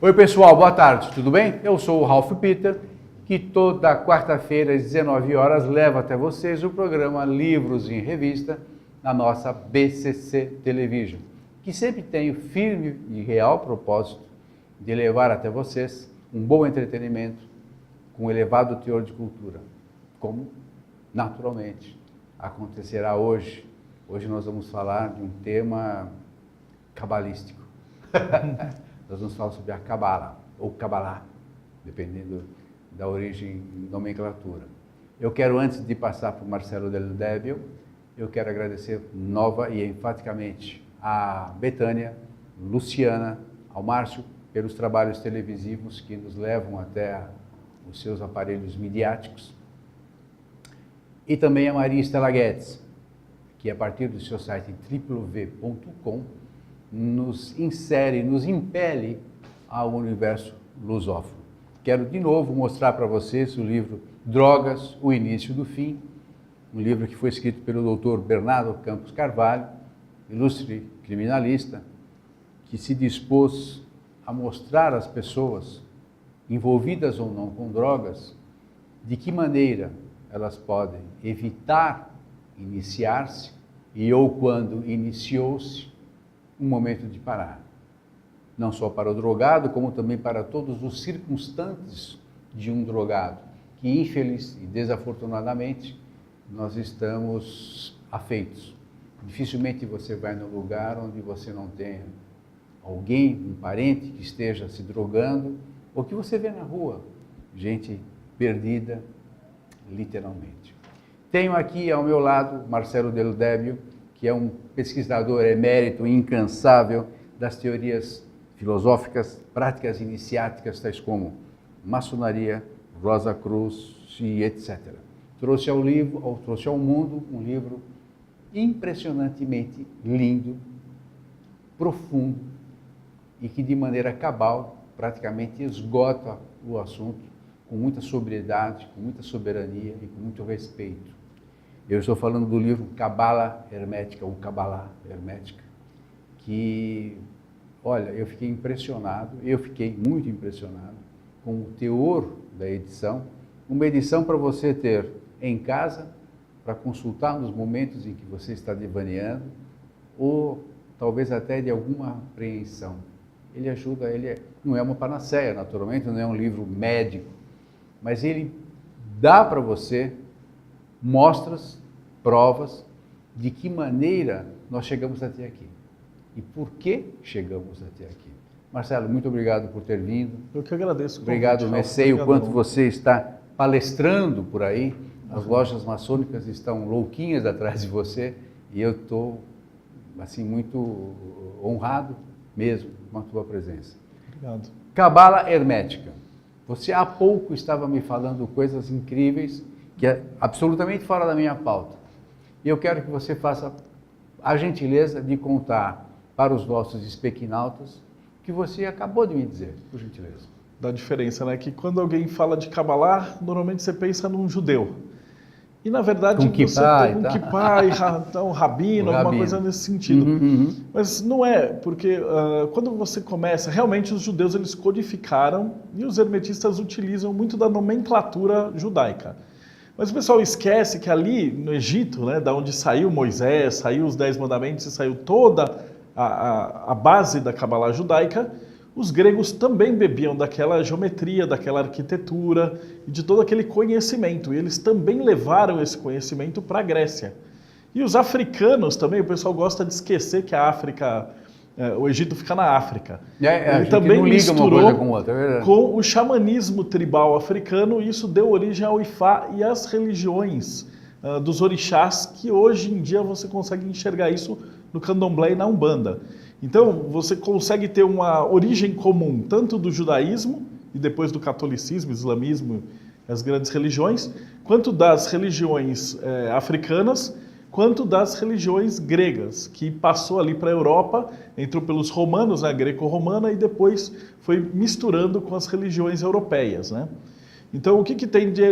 Oi pessoal, boa tarde, tudo bem? Eu sou o Ralph Peter, que toda quarta-feira às 19 horas leva até vocês o programa Livros em Revista na nossa BCC Television, que sempre tem o firme e real propósito de levar até vocês um bom entretenimento com elevado teor de cultura, como naturalmente acontecerá hoje. Hoje nós vamos falar de um tema cabalístico. Nós vamos falar sobre a Cabala, ou Cabalá, dependendo da origem e nomenclatura. Eu quero, antes de passar para o Marcelo Del Débio, eu quero agradecer nova e enfaticamente a Betânia, Luciana, ao Márcio, pelos trabalhos televisivos que nos levam até os seus aparelhos midiáticos. E também a Maria Estela Guedes, que a partir do seu site www.v.com nos insere, nos impele ao universo lusófono. Quero de novo mostrar para vocês o livro Drogas, o Início do Fim, um livro que foi escrito pelo Dr. Bernardo Campos Carvalho, ilustre criminalista, que se dispôs a mostrar às pessoas envolvidas ou não com drogas, de que maneira elas podem evitar iniciar-se e ou quando iniciou-se, um momento de parar. Não só para o drogado, como também para todos os circunstantes de um drogado, que infeliz e desafortunadamente nós estamos afeitos. Dificilmente você vai num lugar onde você não tenha alguém, um parente que esteja se drogando, ou que você vê na rua, gente perdida, literalmente. Tenho aqui ao meu lado Marcelo Del Débio, que é um pesquisador emérito e incansável das teorias filosóficas, práticas iniciáticas, tais como maçonaria, Rosa Cruz e etc. Trouxe ao mundo um livro impressionantemente lindo, profundo e que de maneira cabal praticamente esgota o assunto com muita sobriedade, com muita soberania e com muito respeito. Eu estou falando do livro Cabala Hermética, ou Cabalá Hermética, que, olha, eu fiquei muito impressionado com o teor da edição, uma edição para você ter em casa, para consultar nos momentos em que você está devaneando, ou talvez até de alguma apreensão. Ele ajuda, não é uma panaceia, naturalmente, não é um livro médico, mas ele dá para você mostras, provas de que maneira nós chegamos até aqui e por que chegamos até aqui. Marcelo, muito obrigado por ter vindo. Eu que agradeço. Obrigado, sei o quanto você está palestrando por aí. As lojas maçônicas estão louquinhas atrás de você e eu estou assim muito honrado mesmo com a tua presença. Obrigado. Cabala Hermética. Você há pouco estava me falando coisas incríveis que é absolutamente fora da minha pauta. E eu quero que você faça a gentileza de contar para os nossos espequinautas o que você acabou de me dizer, por gentileza. Da diferença, né? Que quando alguém fala de Kabbalah, normalmente você pensa num judeu. E na verdade você tem um kippah, um rabino, alguma coisa nesse sentido. Mas não é, porque quando você começa, realmente os judeus eles codificaram e os hermetistas utilizam muito da nomenclatura judaica. Mas o pessoal esquece que ali no Egito, né, da onde saiu Moisés, saiu os 10 mandamentos e saiu toda a base da Kabbalah judaica, os gregos também bebiam daquela geometria, daquela arquitetura e de todo aquele conhecimento. E eles também levaram esse conhecimento para a Grécia. E os africanos também, o pessoal gosta de esquecer que a África, o Egito fica na África. Ele também misturou com o xamanismo tribal africano e isso deu origem ao Ifá e às religiões dos orixás, que hoje em dia você consegue enxergar isso no candomblé e na Umbanda. Então, você consegue ter uma origem comum, tanto do judaísmo, e depois do catolicismo, islamismo, as grandes religiões, quanto das religiões africanas, quanto das religiões gregas, que passou ali para a Europa, entrou pelos romanos, a greco-romana, e depois foi misturando com as religiões europeias, né? Então, o que tem de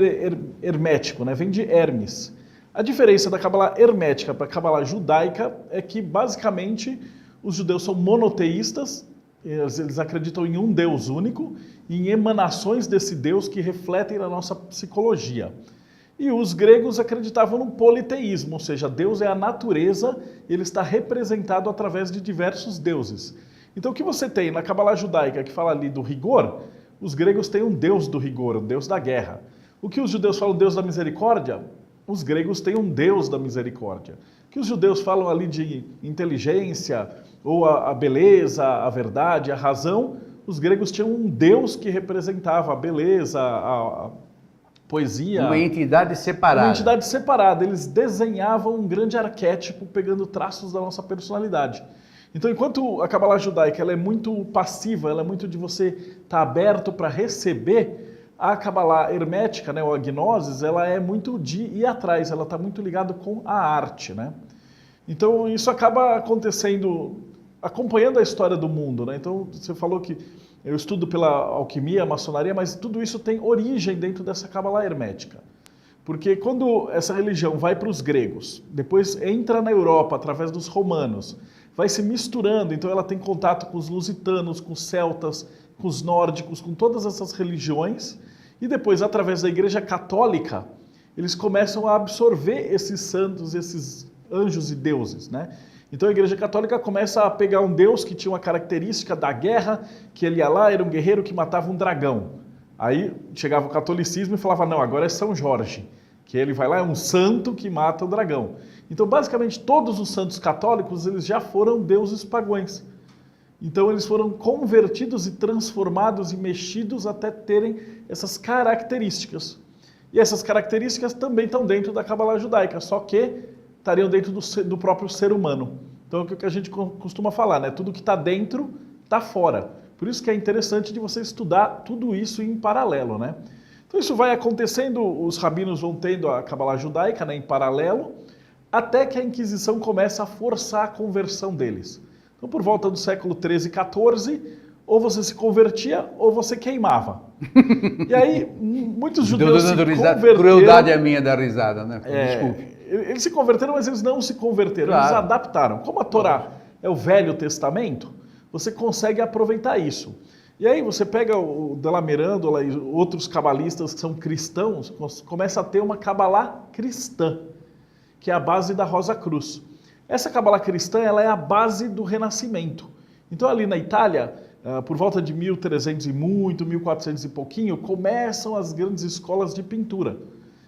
hermético, né? Vem de Hermes. A diferença da Kabbalah hermética para a Kabbalah judaica é que, basicamente, os judeus são monoteístas Eles acreditam em um Deus único e em emanações desse Deus que refletem na nossa psicologia. E os gregos acreditavam no politeísmo, ou seja, Deus é a natureza e ele está representado através de diversos deuses. Então o que você tem na Cabala judaica, que fala ali do rigor, os gregos têm um Deus do rigor, um Deus da guerra. O que os judeus falam Deus da misericórdia, os gregos têm um Deus da misericórdia. O que os judeus falam ali de inteligência, ou a beleza, a verdade, a razão, os gregos tinham um Deus que representava a beleza, a poesia. Uma entidade separada. Uma entidade separada. Eles desenhavam um grande arquétipo pegando traços da nossa personalidade. Então, enquanto a Cabala judaica ela é muito passiva, ela é muito de você estar aberto para receber, a Cabala hermética, né, ou a Gnosis, ela é muito de ir atrás, ela está muito ligada com a arte, né? Então, isso acaba acontecendo, acompanhando a história do mundo, né? Então, você falou que eu estudo pela alquimia, maçonaria, mas tudo isso tem origem dentro dessa Cabala hermética. Porque quando essa religião vai para os gregos, depois entra na Europa através dos romanos, vai se misturando, então ela tem contato com os lusitanos, com os celtas, com os nórdicos, com todas essas religiões, e depois, através da Igreja Católica, eles começam a absorver esses santos, esses anjos e deuses, né? Então a Igreja Católica começa a pegar um Deus que tinha uma característica da guerra, que ele ia lá, era um guerreiro que matava um dragão. Aí chegava o catolicismo e falava, não, agora é São Jorge, que ele vai lá, é um santo que mata o dragão. Então basicamente todos os santos católicos, eles já foram deuses pagãos. Então eles foram convertidos e transformados e mexidos até terem essas características. E essas características também estão dentro da Cabala judaica, só que estariam dentro do próprio ser humano. Então é o que a gente costuma falar, né? Tudo que está dentro está fora. Por isso que é interessante de você estudar tudo isso em paralelo, né? Então isso vai acontecendo, os rabinos vão tendo a Cabala judaica, né, em paralelo, até que a Inquisição começa a forçar a conversão deles. Então por volta do século 13 e 14, ou você se convertia ou você queimava. E aí muitos judeus se converteram. Crueldade é minha da risada, né? Desculpe. Eles se converteram, mas eles não se converteram, claro. Eles adaptaram. Como a Torá é o Velho Testamento, você consegue aproveitar isso. E aí você pega o Della Mirandola e outros cabalistas que são cristãos, começa a ter uma Cabalá cristã, que é a base da Rosa Cruz. Essa Cabalá cristã, ela é a base do Renascimento. Então ali na Itália, por volta de 1300 e muito, 1400 e pouquinho, começam as grandes escolas de pintura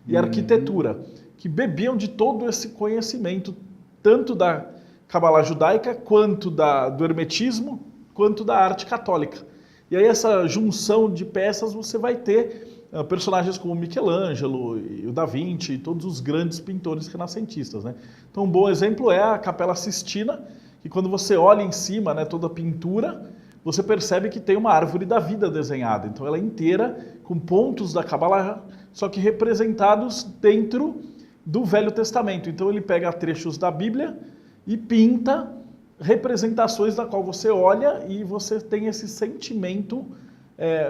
e arquitetura, que bebiam de todo esse conhecimento, tanto da Cabala judaica, quanto do hermetismo, quanto da arte católica. E aí essa junção de peças você vai ter personagens como Michelangelo, e o Da Vinci, e todos os grandes pintores renascentistas, né? Então um bom exemplo é a Capela Sistina, que quando você olha em cima, né, toda a pintura, você percebe que tem uma árvore da vida desenhada. Então ela é inteira, com pontos da Cabala, só que representados dentro do Velho Testamento. Então ele pega trechos da Bíblia e pinta representações da qual você olha e você tem esse sentimento,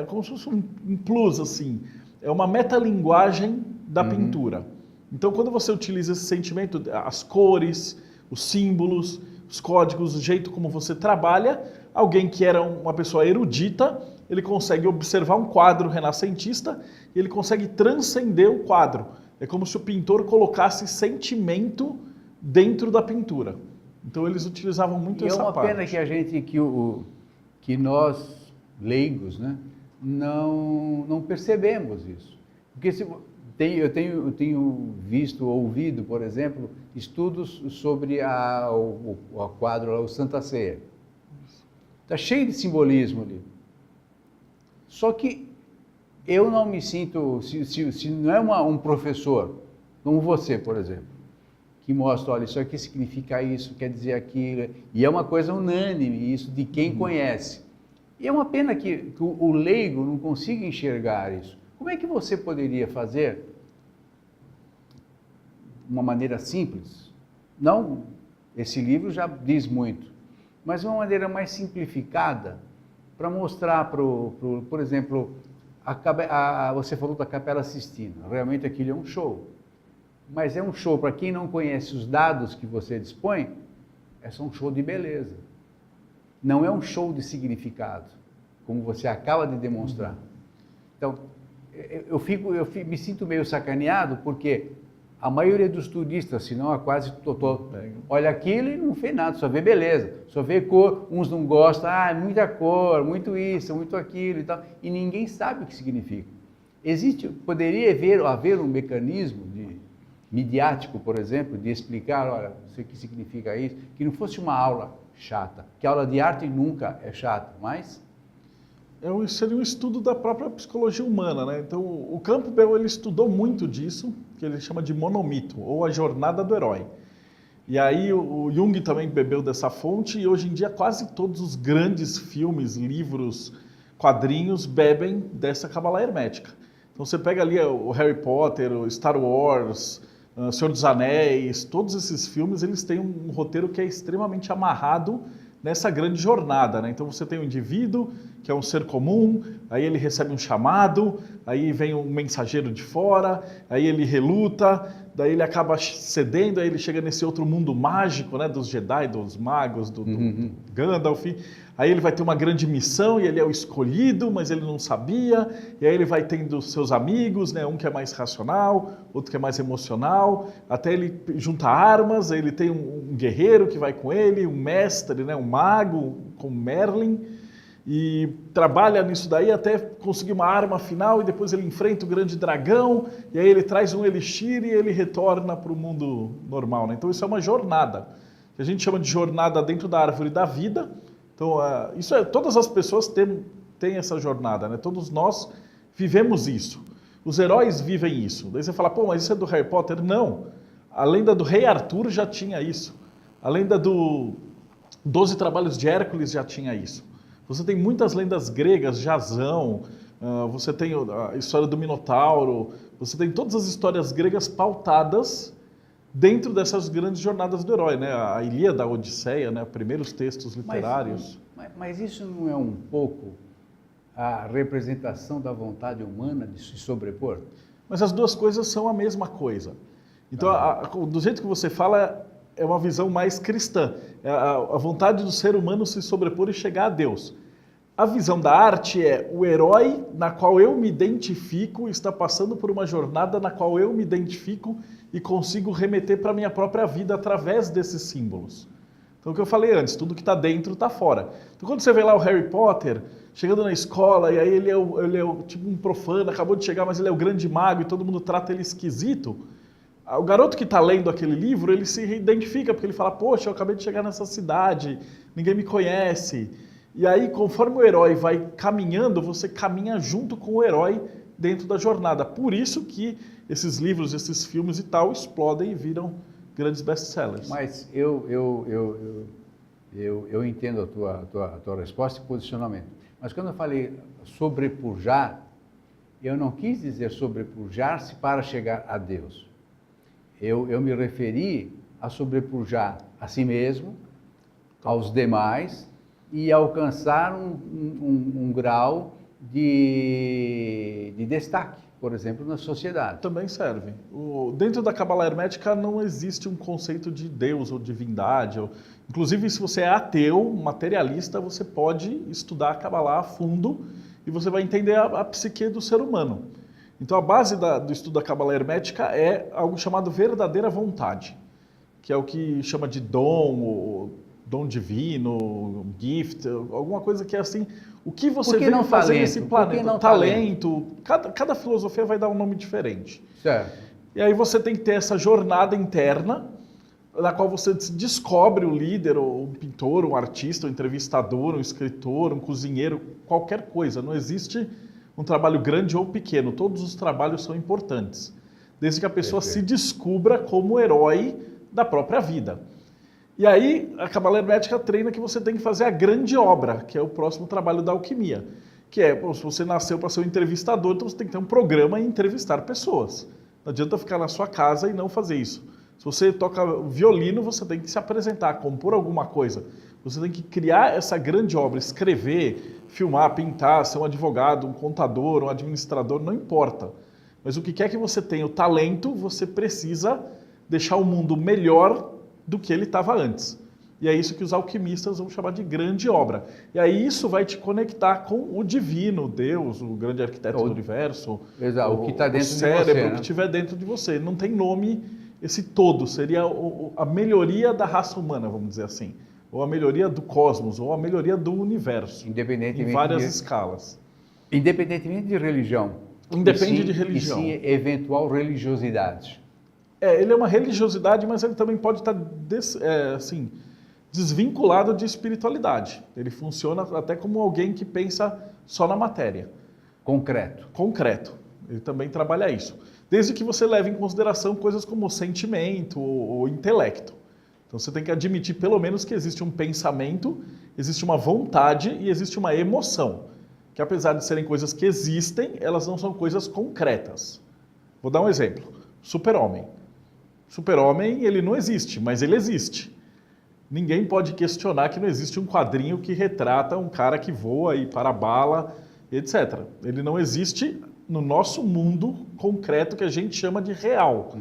como se fosse um plus, assim. É uma metalinguagem da pintura. Então quando você utiliza esse sentimento, as cores, os símbolos, os códigos, o jeito como você trabalha, alguém que era uma pessoa erudita, ele consegue observar um quadro renascentista e ele consegue transcender o quadro. É como se o pintor colocasse sentimento dentro da pintura. Então eles utilizavam muito essa parte. E é uma pena que a gente, que nós, leigos, né, não percebemos isso. Porque eu tenho visto, ouvido, por exemplo, estudos sobre o quadro, o Santa Ceia. Está cheio de simbolismo ali. Só que eu não me sinto, se não é um professor, como você, por exemplo, que mostra, olha, isso aqui significa isso, quer dizer aquilo, e é uma coisa unânime, isso de quem conhece. E é uma pena que o leigo não consiga enxergar isso. Como é que você poderia fazer uma maneira simples? Não, esse livro já diz muito, mas uma maneira mais simplificada para mostrar, por exemplo, você falou da Capela Sistina, realmente aquilo é um show, mas é um show, para quem não conhece os dados que você dispõe, é só um show de beleza. não é um show de significado, como você acaba de demonstrar. Então, me sinto meio sacaneado, porque a maioria dos turistas, se não a quase total, olha aquilo e não vê nada, só vê beleza, só vê cor, uns não gostam, muita cor, muito isso, muito aquilo e tal, e ninguém sabe o que significa. Poderia haver um mecanismo midiático, por exemplo, de explicar, olha, isso que significa isso, que não fosse uma aula chata, que a aula de arte nunca é chata, mas... Seria um estudo da própria psicologia humana, né? Então, o Campbell, ele estudou muito disso, que ele chama de monomito, ou a jornada do herói. E aí o Jung também bebeu dessa fonte, e hoje em dia quase todos os grandes filmes, livros, quadrinhos bebem dessa cabala hermética. Então você pega ali o Harry Potter, o Star Wars, o Senhor dos Anéis, todos esses filmes, eles têm um roteiro que é extremamente amarrado nessa grande jornada, né? Então você tem um indivíduo, que é um ser comum, aí ele recebe um chamado, aí vem um mensageiro de fora, aí ele reluta, daí ele acaba cedendo, aí ele chega nesse outro mundo mágico, né, dos Jedi, dos magos, do Gandalf, aí ele vai ter uma grande missão e ele é o escolhido, mas ele não sabia, e aí ele vai tendo seus amigos, né, um que é mais racional, outro que é mais emocional, até ele junta armas, aí ele tem um guerreiro que vai com ele, um mestre, né, um mago, como Merlin, e trabalha nisso daí até conseguir uma arma final, e depois ele enfrenta o grande dragão, e aí ele traz um elixir e ele retorna para o mundo normal, né? Então isso é uma jornada, que a gente chama de jornada dentro da árvore da vida. Então todas as pessoas têm essa jornada, né? Todos nós vivemos isso. Os heróis vivem isso. Daí você fala, pô, mas isso é do Harry Potter? Não. A lenda do Rei Arthur já tinha isso. A lenda do 12 Trabalhos de Hércules já tinha isso. Você tem muitas lendas gregas, Jasão, você tem a história do Minotauro, você tem todas as histórias gregas pautadas dentro dessas grandes jornadas do herói, né? A Ilíada, a Odisseia, né? Primeiros textos literários. Mas isso não é um pouco a representação da vontade humana de se sobrepor? Mas as duas coisas são a mesma coisa. Então, do jeito que você fala, é uma visão mais cristã. É a vontade do ser humano se sobrepor e chegar a Deus. A visão da arte é o herói na qual eu me identifico, está passando por uma jornada na qual eu me identifico e consigo remeter para a minha própria vida através desses símbolos. Então, o que eu falei antes, tudo que está dentro está fora. Então, quando você vê lá o Harry Potter chegando na escola, e aí ele é tipo um profano, acabou de chegar, mas ele é o grande mago e todo mundo trata ele esquisito, o garoto que está lendo aquele livro, ele se identifica, porque ele fala, poxa, eu acabei de chegar nessa cidade, ninguém me conhece. E aí, conforme o herói vai caminhando, você caminha junto com o herói dentro da jornada. Por isso que esses livros, esses filmes e tal, explodem e viram grandes best-sellers. Mas eu entendo a tua resposta e posicionamento. Mas quando eu falei sobrepujar, eu não quis dizer sobrepujar-se para chegar a Deus. Eu me referi a sobrepujar a si mesmo, aos demais, e alcançar um grau de destaque, por exemplo, na sociedade. Também serve. Dentro da cabala hermética não existe um conceito de Deus ou divindade. Inclusive, se você é ateu, materialista, você pode estudar a cabala a fundo e você vai entender a psique do ser humano. Então, a base do estudo da cabala hermética é algo chamado verdadeira vontade, que é o que chama de dom divino, gift, alguma coisa que é assim, o que você veio fazer nesse planeta? Talento. Cada filosofia vai dar um nome diferente. Certo. E aí você tem que ter essa jornada interna, na qual você descobre o líder, ou um pintor, um artista, um entrevistador, um escritor, um cozinheiro, qualquer coisa. Não existe um trabalho grande ou pequeno, todos os trabalhos são importantes, desde que a pessoa se descubra como herói da própria vida. E aí, a cabala hermética treina que você tem que fazer a grande obra, que é o próximo trabalho da alquimia, que é, se você nasceu para ser um entrevistador, então você tem que ter um programa e entrevistar pessoas. Não adianta ficar na sua casa e não fazer isso. Se você toca violino, você tem que se apresentar, compor alguma coisa. Você tem que criar essa grande obra, escrever, filmar, pintar, ser um advogado, um contador, um administrador, não importa. Mas o que quer que você tenha o talento, você precisa deixar o mundo melhor do que ele estava antes. E é isso que os alquimistas vão chamar de grande obra. E aí isso vai te conectar com o divino, Deus, o grande arquiteto do universo, exato, o que está dentro o cérebro, de você, o que estiver dentro de você. Não tem nome, esse todo seria a melhoria da raça humana, vamos dizer assim. Ou a melhoria do cosmos, ou a melhoria do universo. Independentemente em várias escalas. Independentemente de religião. Independe de religião. E sim eventual religiosidade. Ele é uma religiosidade, mas ele também pode estar desvinculado de espiritualidade. Ele funciona até como alguém que pensa só na matéria. Concreto. Ele também trabalha isso. Desde que você leve em consideração coisas como sentimento ou intelecto. Então você tem que admitir pelo menos que existe um pensamento, existe uma vontade e existe uma emoção. Que apesar de serem coisas que existem, elas não são coisas concretas. Vou dar um exemplo. Super-homem. Super-homem, ele não existe, mas ele existe. Ninguém pode questionar que não existe um quadrinho que retrata um cara que voa e para bala, etc. Ele não existe no nosso mundo concreto que a gente chama de real.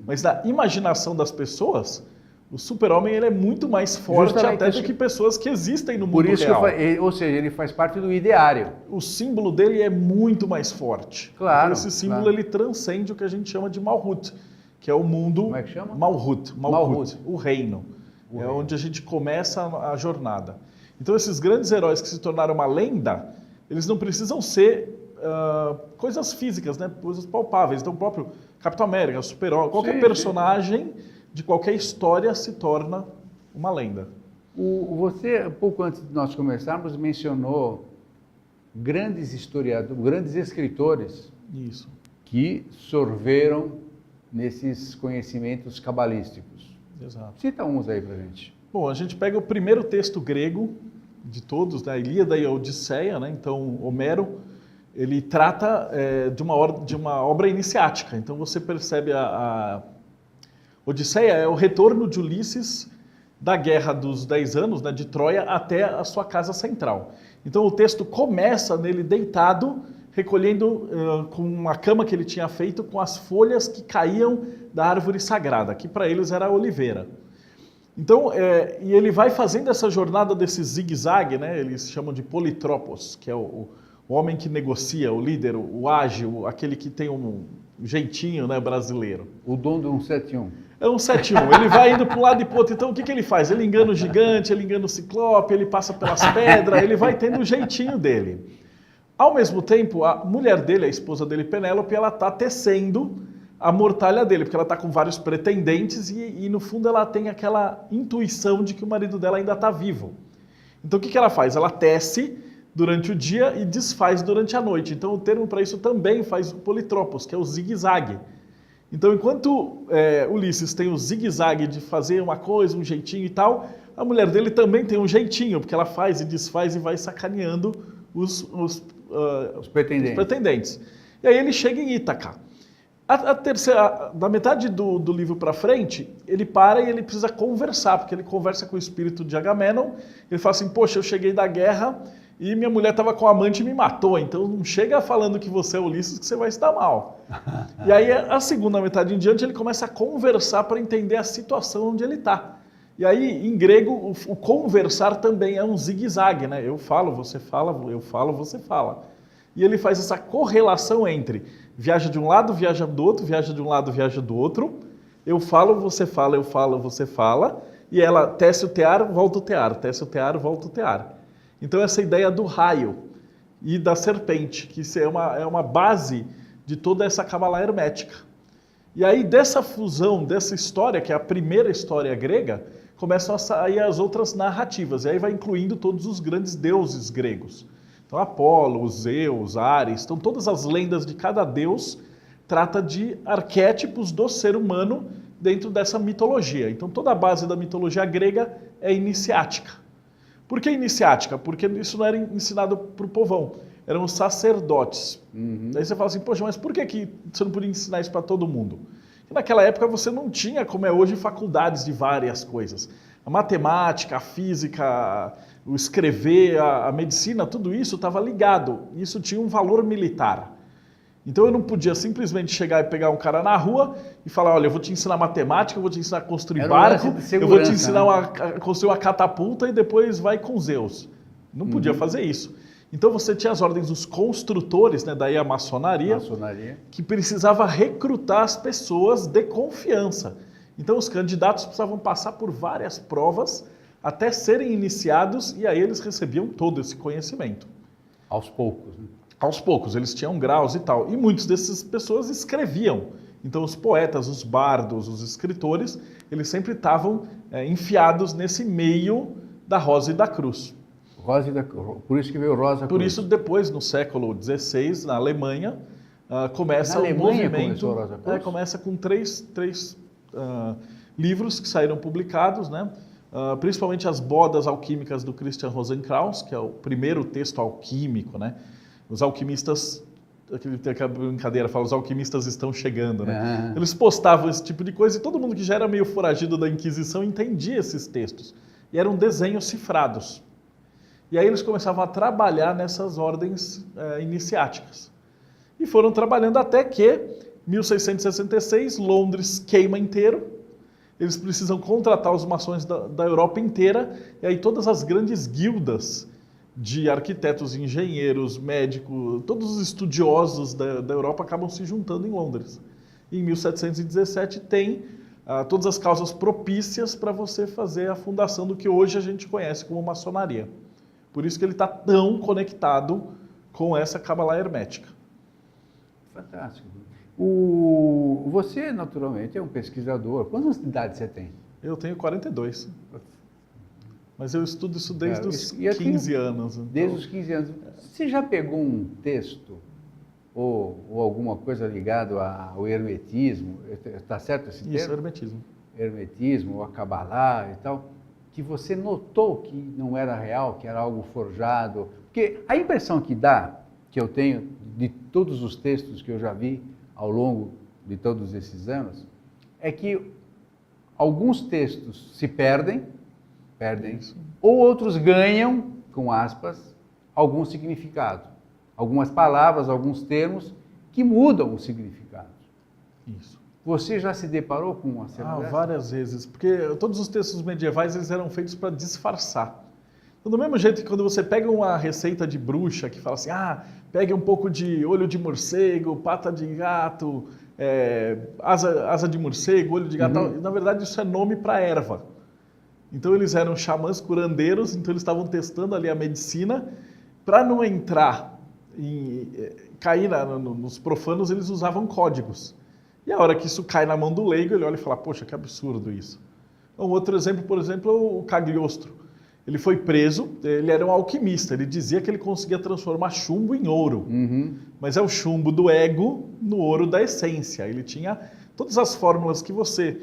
Mas na imaginação das pessoas, o super-homem ele é muito mais forte justamente até do que pessoas que existem no mundo por isso real. ou seja, ele faz parte do ideário. O símbolo dele é muito mais forte. Claro. Então, esse símbolo ele transcende o que a gente chama de Malhut, que é o mundo... Como é que chama? Malhut, o reino. Onde a gente começa a jornada. Então esses grandes heróis que se tornaram uma lenda, eles não precisam ser coisas físicas, né? Coisas palpáveis. Então o próprio Capitão América, Super-Homem, qualquer personagem de qualquer história se torna uma lenda. Você, pouco antes de nós começarmos, mencionou grandes historiadores, grandes escritores Isso. que sorveram nesses conhecimentos cabalísticos. Exato. Cita uns aí pra gente. Bom, a gente pega o primeiro texto grego de todos, né? A Ilíada e a Odisseia, né? Então, Homero, ele trata de uma obra iniciática. Então, você percebe a Odisseia é o retorno de Ulisses da Guerra dos 10 Anos, né? De Troia, até a sua casa central. Então, o texto começa nele deitado, recolhendo com uma cama que ele tinha feito com as folhas que caíam da árvore sagrada, que para eles era a oliveira. Então, e ele vai fazendo essa jornada desse zigue-zague, né? Eles chamam de politropos, que é o homem que negocia, o líder, o ágil, aquele que tem um jeitinho, né, brasileiro. O dom do 171. É um 71. Ele vai indo para um lado e para o outro. Então, o que ele faz? Ele engana o gigante, ele engana o ciclope, ele passa pelas pedras, ele vai tendo o jeitinho dele. Ao mesmo tempo, a mulher dele, a esposa dele, Penélope, ela está tecendo a mortalha dele, porque ela está com vários pretendentes e, no fundo, ela tem aquela intuição de que o marido dela ainda está vivo. Então, o que ela faz? Ela tece durante o dia e desfaz durante a noite. Então, o termo para isso também faz o politropos, que é o zigue-zague. Então, enquanto Ulisses tem o zigue-zague de fazer uma coisa, um jeitinho e tal, a mulher dele também tem um jeitinho, porque ela faz e desfaz e vai sacaneando os pretendentes. E aí ele chega em Ítaca. Da metade do livro para frente, ele para e ele precisa conversar, porque ele conversa com o espírito de Agamenon. Ele fala assim, poxa, eu cheguei da guerra e minha mulher estava com amante e me matou, então não chega falando que você é Ulisses que você vai se dar mal. E aí a segunda metade em diante ele começa a conversar para entender a situação onde ele está. E aí, em grego, o conversar também é um zigue-zague, né? Eu falo, você fala, eu falo, você fala. E ele faz essa correlação entre viaja de um lado, viaja do outro, viaja de um lado, viaja do outro. Eu falo, você fala, eu falo, você fala. E ela tece o tear, volta o tear, tece o tear, volta o tear. Então, essa ideia do raio e da serpente, que isso é uma base de toda essa cabala hermética. E aí, dessa fusão, dessa história, que é a primeira história grega, começam a sair as outras narrativas, e aí vai incluindo todos os grandes deuses gregos. Então, Apolo, Zeus, Ares, então todas as lendas de cada deus trata de arquétipos do ser humano dentro dessa mitologia. Então, toda a base da mitologia grega é iniciática. Por que iniciática? Porque isso não era ensinado para o povão, eram os sacerdotes. Daí você fala assim, poxa, mas por que você não podia ensinar isso para todo mundo? Porque naquela época você não tinha, como é hoje, faculdades de várias coisas. A matemática, a física, o escrever, a medicina, tudo isso estava ligado. Isso tinha um valor militar. Então eu não podia simplesmente chegar e pegar um cara na rua e falar, olha, eu vou te ensinar matemática, eu vou te ensinar a construir barco, eu vou te ensinar a construir uma catapulta e depois vai com Zeus. Não podia fazer isso. Então você tinha as ordens dos construtores, né, daí a maçonaria, que precisava recrutar as pessoas de confiança. Então os candidatos precisavam passar por várias provas até serem iniciados e aí eles recebiam todo esse conhecimento. Aos poucos, né? Aos poucos, eles tinham graus e tal. E muitas dessas pessoas escreviam. Então os poetas, os bardos, os escritores, eles sempre estavam enfiados nesse meio da rosa e da cruz. Por isso que veio Rosa Cruz. Por isso, depois, no século XVI, na Alemanha, começa um movimento... Rosa Cruz? Começa com três livros que saíram publicados, né? Principalmente as Bodas Alquímicas do Christian Rosenkraus, que é o primeiro texto alquímico, né? Os alquimistas, aquela brincadeira, fala, os alquimistas estão chegando, né? Eles postavam esse tipo de coisa e todo mundo que já era meio foragido da Inquisição entendia esses textos. E eram desenhos cifrados. E aí eles começavam a trabalhar nessas ordens iniciáticas. E foram trabalhando até que, 1666, Londres queima inteiro. Eles precisam contratar os maçons da Europa inteira. E aí todas as grandes guildas de arquitetos, engenheiros, médicos, todos os estudiosos da Europa acabam se juntando em Londres. E em 1717 tem todas as causas propícias para você fazer a fundação do que hoje a gente conhece como maçonaria. Por isso que ele está tão conectado com essa Kabbalah hermética. Fantástico. Você, naturalmente, é um pesquisador. Quantas idades você tem? Eu tenho 42. Mas eu estudo isso desde os 15 anos. Então... Desde os 15 anos. Você já pegou um texto ou alguma coisa ligada ao hermetismo? Está certo esse termo? Isso, hermetismo. Hermetismo, ou a Kabbalah e tal, que você notou que não era real, que era algo forjado? Porque a impressão que eu tenho de todos os textos que eu já vi ao longo de todos esses anos, é que alguns textos se perdem, ou outros ganham, com aspas, algum significado. Algumas palavras, alguns termos que mudam o significado. Isso. Você já se deparou com uma cena dessa? Várias vezes, porque todos os textos medievais eles eram feitos para disfarçar. Então, do mesmo jeito que quando você pega uma receita de bruxa que fala assim, pegue um pouco de olho de morcego, pata de gato, asa de morcego, olho de gato, na verdade isso é nome para erva. Então eles eram xamãs curandeiros, então eles estavam testando ali a medicina, para não entrar cair nos profanos, eles usavam códigos. E a hora que isso cai na mão do leigo, ele olha e fala, poxa, que absurdo isso. Um outro exemplo, por exemplo, é o Cagliostro. Ele foi preso, ele era um alquimista, ele dizia que ele conseguia transformar chumbo em ouro. Mas é o chumbo do ego no ouro da essência. Ele tinha todas as fórmulas que você,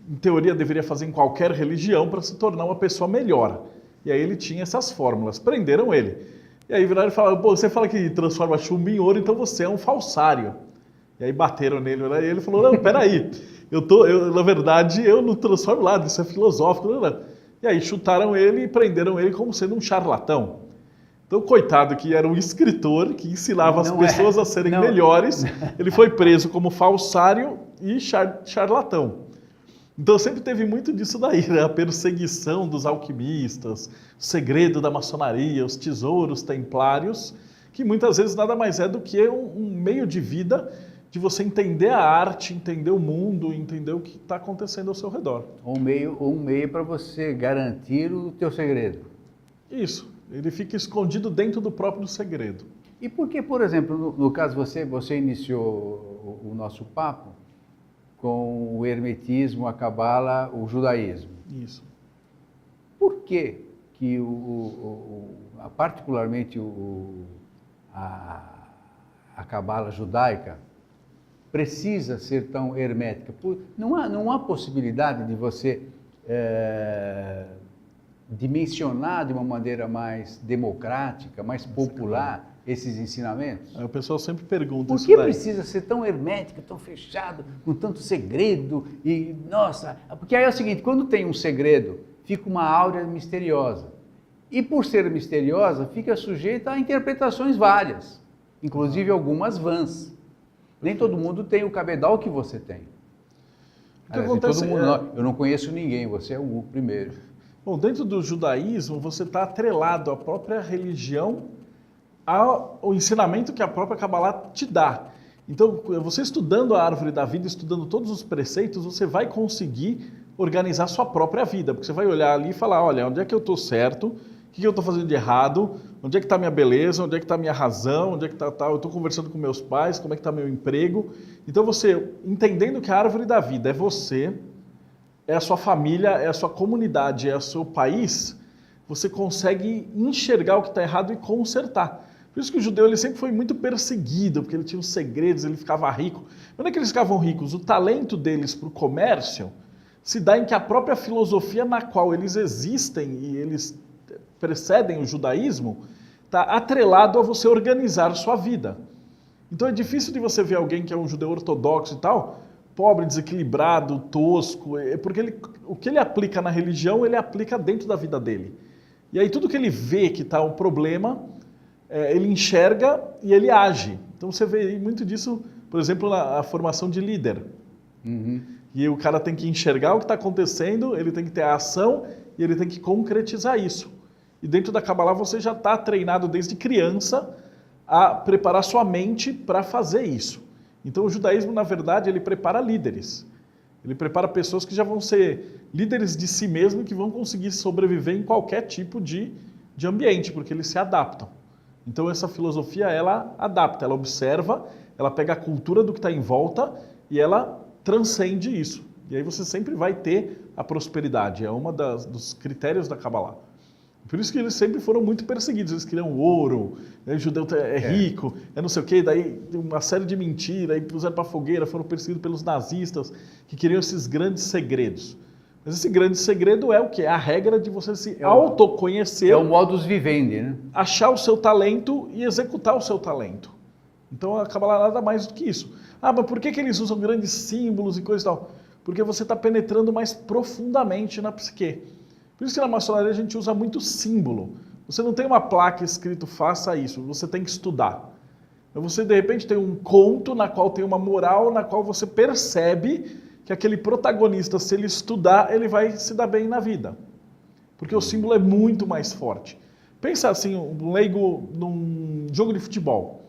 em teoria, deveria fazer em qualquer religião para se tornar uma pessoa melhor. E aí ele tinha essas fórmulas, prenderam ele. E aí viraram e falaram, você fala que transforma chumbo em ouro, então você é um falsário. E aí bateram nele, e ele falou, não, peraí, na verdade eu não transformo nada, isso é filosófico. Não. E aí chutaram ele e prenderam ele como sendo um charlatão. Então, coitado que era um escritor que ensinava as pessoas a serem melhores, ele foi preso como falsário e charlatão. Então sempre teve muito disso daí, né? A perseguição dos alquimistas, o segredo da maçonaria, os tesouros templários, que muitas vezes nada mais é do que um meio de vida de você entender a arte, entender o mundo, entender o que está acontecendo ao seu redor. Um meio para você garantir o teu segredo. Isso, ele fica escondido dentro do próprio segredo. E por que, por exemplo, no caso você iniciou o nosso papo com o hermetismo, a cabala, o judaísmo? Isso. Por que particularmente a cabala judaica precisa ser tão hermética? Não há possibilidade de você dimensionar de uma maneira mais democrática, mais popular esses ensinamentos? O pessoal sempre pergunta isso. Por que precisa ser tão hermético, tão fechado, com tanto segredo? E, nossa, porque aí é o seguinte, quando tem um segredo, fica uma áurea misteriosa. E por ser misteriosa, fica sujeita a interpretações várias. inclusive algumas vans. Nem todo mundo tem o cabedal que você tem. O que acontece eu não conheço ninguém, você é o primeiro. Bom, dentro do judaísmo, você está atrelado à própria religião, ao ensinamento que a própria Kabbalah te dá. Então, você estudando a árvore da vida, estudando todos os preceitos, você vai conseguir organizar sua própria vida, porque você vai olhar ali e falar, olha, onde é que eu estou certo, o que eu estou fazendo de errado, onde é que está a minha beleza, onde é que está a minha razão, onde é que está, eu estou conversando com meus pais, como é que está meu emprego. Então você, entendendo que a árvore da vida é você, é a sua família, é a sua comunidade, é o seu país, você consegue enxergar o que está errado e consertar. Por isso que o judeu ele sempre foi muito perseguido, porque ele tinha os segredos, ele ficava rico. Não é que eles ficavam ricos, o talento deles para o comércio se dá em que a própria filosofia na qual eles existem e eles precedem o judaísmo está atrelado a você organizar sua vida. Então é difícil de você ver alguém que é um judeu ortodoxo e tal, pobre, desequilibrado, tosco, porque o que ele aplica na religião, ele aplica dentro da vida dele. E aí tudo que ele vê que está um problema, ele enxerga e ele age. Então você vê muito disso, por exemplo, na formação de líder. Uhum. E o cara tem que enxergar o que está acontecendo, ele tem que ter a ação e ele tem que concretizar isso. E dentro da Kabbalah você já está treinado desde criança a preparar sua mente para fazer isso. Então o judaísmo, na verdade, ele prepara líderes. Ele prepara pessoas que já vão ser líderes de si mesmo e que vão conseguir sobreviver em qualquer tipo de ambiente, porque eles se adaptam. Então essa filosofia, ela adapta, ela observa, ela pega a cultura do que está em volta e ela transcende isso. E aí você sempre vai ter a prosperidade. É um dos critérios da Kabbalah. Por isso que eles sempre foram muito perseguidos. Eles queriam ouro, o judeu é rico, é não sei o quê. Daí uma série de mentiras, aí puseram para fogueira, foram perseguidos pelos nazistas, que queriam esses grandes segredos. Mas esse grande segredo é o quê? É a regra de você se autoconhecer. É o modus vivendi, né? Achar o seu talento e executar o seu talento. Então a Kabbalah nada mais do que isso. Ah, mas por que eles usam grandes símbolos e coisa e tal? Porque você está penetrando mais profundamente na psique. Por isso que na maçonaria a gente usa muito símbolo. Você não tem uma placa escrito faça isso, você tem que estudar. Você de repente tem um conto na qual tem uma moral, na qual você percebe que aquele protagonista, se ele estudar, ele vai se dar bem na vida. Porque o símbolo é muito mais forte. Pensa assim, um leigo num jogo de futebol.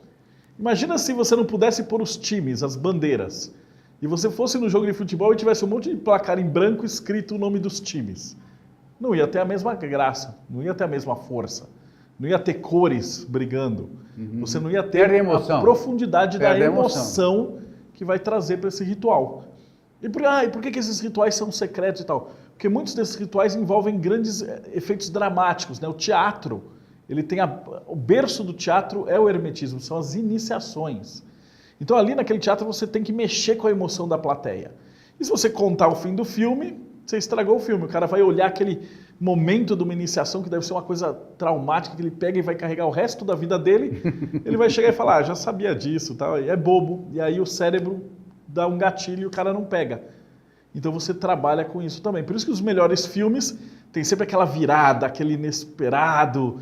Imagina se você não pudesse pôr os times, as bandeiras, e você fosse no jogo de futebol e tivesse um monte de placar em branco escrito o nome dos times. Não ia ter a mesma graça, não ia ter a mesma força, não ia ter cores brigando, você não ia ter a profundidade da emoção que vai trazer para esse ritual. E por que esses rituais são secretos e tal? Porque muitos desses rituais envolvem grandes efeitos dramáticos, né? O teatro, ele tem o berço do teatro é o hermetismo, são as iniciações. Então ali naquele teatro você tem que mexer com a emoção da plateia. E se você contar o fim do filme, você estragou o filme. O cara vai olhar aquele momento de uma iniciação que deve ser uma coisa traumática, que ele pega e vai carregar o resto da vida dele, ele vai chegar e falar, já sabia disso, tá? E é bobo. E aí o cérebro dá um gatilho e o cara não pega. Então você trabalha com isso também. Por isso que os melhores filmes tem sempre aquela virada, aquele inesperado,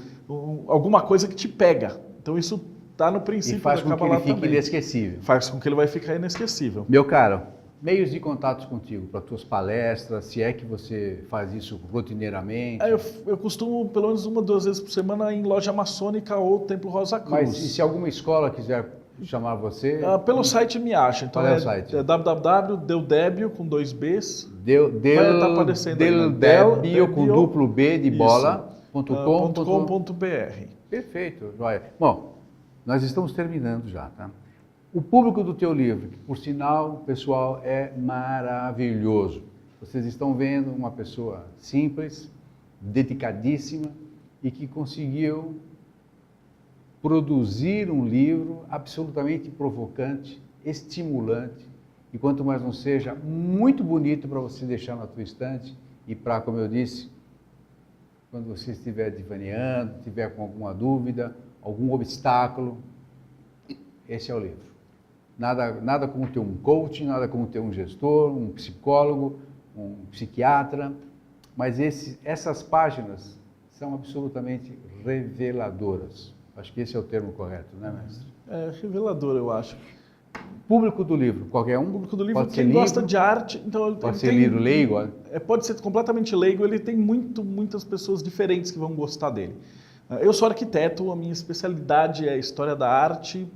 alguma coisa que te pega. Então isso está no princípio da Kabbalah também. E faz com que ele fique inesquecível. Faz com que ele vai ficar inesquecível. Meu caro, meios de contato contigo, para tuas palestras, se é que você faz isso rotineiramente. Eu costumo, pelo menos 1 ou 2 vezes por semana, ir em loja maçônica ou Templo Rosa Cruz. Mas e se alguma escola quiser chamar você? Pelo site me acha. Então qual é o site? É www.deldebio com 2 Bs. Vai estar aparecendo Deldebio com duplo B de bola.com.br. Perfeito, joia. Bom, nós estamos terminando já, tá? O público do teu livro, que por sinal, pessoal, é maravilhoso. Vocês estão vendo uma pessoa simples, dedicadíssima e que conseguiu produzir um livro absolutamente provocante, estimulante e quanto mais não seja, muito bonito para você deixar na tua estante e para, como eu disse, quando você estiver divaneando, estiver com alguma dúvida, algum obstáculo, esse é o livro. Nada como ter um coach, nada como ter um gestor, um psicólogo, um psiquiatra, mas essas páginas são absolutamente reveladoras. Acho que esse é o termo correto, né, mestre? É revelador, eu acho. Público do livro, qualquer um? O público do livro, Pode ser quem gosta livro, de arte... Então, pode ser livro leigo? Pode ser completamente leigo, ele tem muitas pessoas diferentes que vão gostar dele. Eu sou arquiteto, a minha especialidade é história da arte,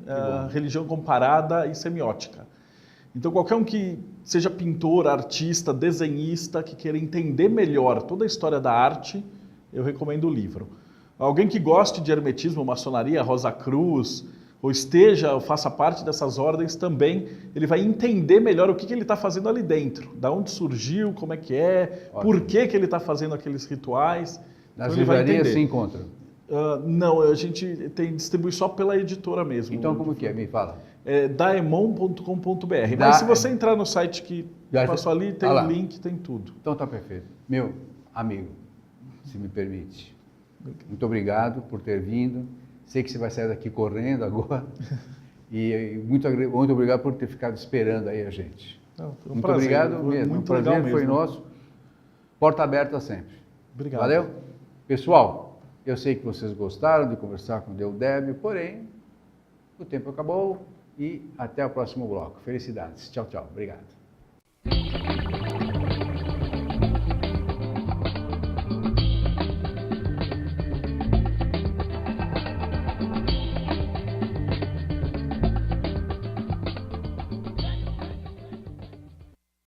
religião comparada e semiótica. Então qualquer um que seja pintor, artista, desenhista, que queira entender melhor toda a história da arte, eu recomendo o livro. Alguém que goste de hermetismo, maçonaria, Rosa Cruz, ou faça parte dessas ordens também, ele vai entender melhor o que ele está fazendo ali dentro, da onde surgiu, como é que é, por que ele está fazendo aqueles rituais. Nas livrarias se encontra? Não, a gente distribui só pela editora mesmo. Então como que é? Me fala. É daemon.com.br. Mas se você entrar no site que passou ali, tem o link, tem tudo. Então tá perfeito. Meu amigo, se me permite, muito obrigado por ter vindo. Sei que você vai sair daqui correndo agora. E muito obrigado por ter ficado esperando aí a gente. Não, foi muito prazer, obrigado mesmo. Muito o prazer legal foi mesmo. nosso. Porta aberta sempre. Obrigado. Valeu? Pessoal, eu sei que vocês gostaram de conversar com o Deodébio, porém, o tempo acabou e até o próximo bloco. Felicidades. Tchau, tchau. Obrigado.